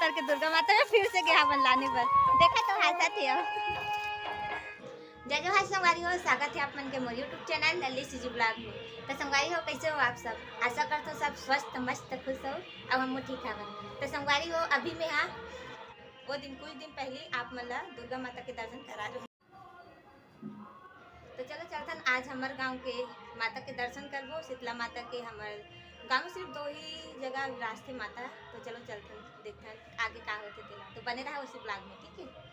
करके दुर्गा माता में फिर से गया बन लाने पर देखा तो हाथ थे। जय जय संगवारी हो, स्वागत है आप मन के मोर यूट्यूब चैनल लल्ली सीजी ब्लॉग में। तो संगवारी हो, कैसे हो आप सब? आशा करते हो सब स्वस्थ मस्त खुश हो। अब हम ठीक है। तो संगवारी हो, अभी में हाँ वो दिन कुछ दिन पहले आप मतलब दुर्गा माता के दर्शन करा रहे। तो चलो चलतन आज हमारे गांव के माता के दर्शन करबो। शीतला माता के हमारे गांव में सिर्फ 2 ही जगह रास्ते माता। तो चलो चलते देखते आगे क्या होते थे। तो बने रहा उसी ब्लॉग में, ठीक है।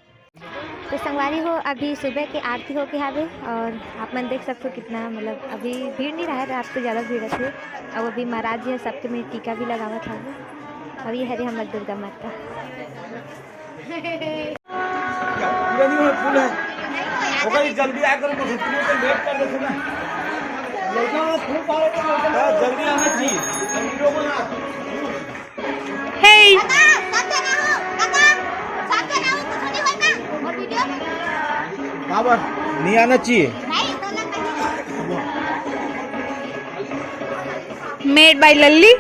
तो संगवारी हो, अभी सुबह की आरती हो के हावे और आप मन देख सकते हो कितना मतलब अभी भीड़ नहीं रहा है। रात को ज़्यादा भीड़ रहती है। अब अभी महाराज जी सबके में टीका भी लगावा था। और ये है हमारी दुर्गा माता। जल्दी आकर लेट कर देते ना, जल्दी आना चाहिए। नहीं आना चाहिए। मेड बाय लल्ली।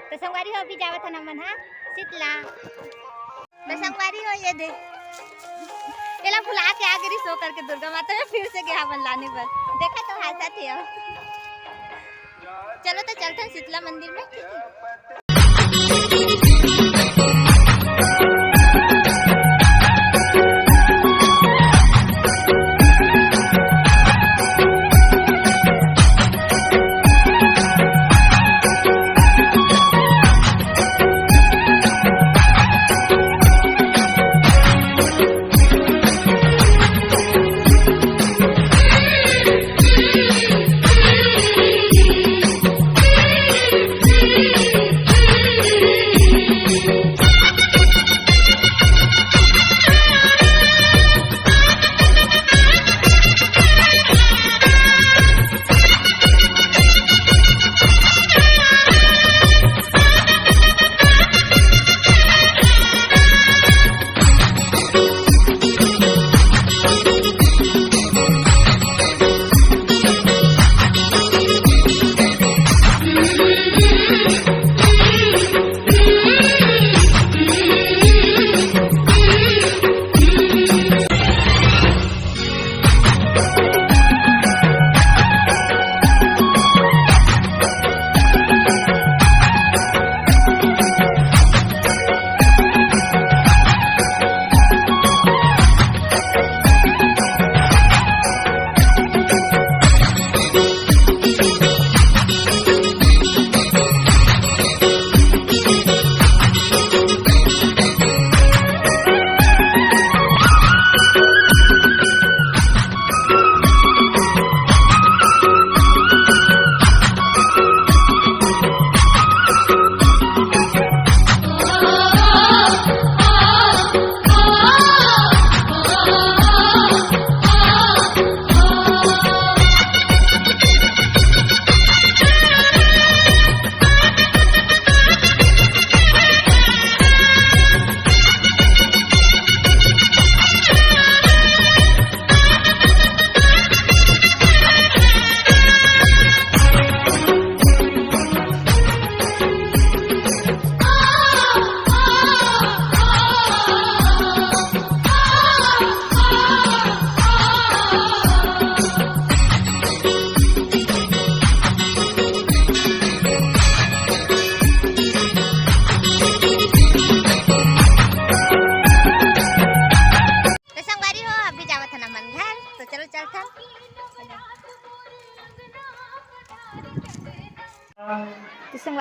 तो संगवारी हो, अभी जावत है नमन। हाँ शीतला तो संगवारी हो, ये दे एला बुला के आगे सो करके दुर्गा माता में फिर से गया बन लाने पर देखा तो हाथ थे। चलो तो चलते हैं शीतला मंदिर में, ठीक है।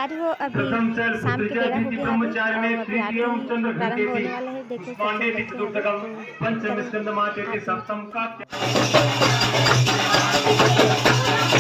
संगवारी हो अभी शाम के बेरा हो गया है और अभी आरती प्रारंभ होने वाला है। देखो सब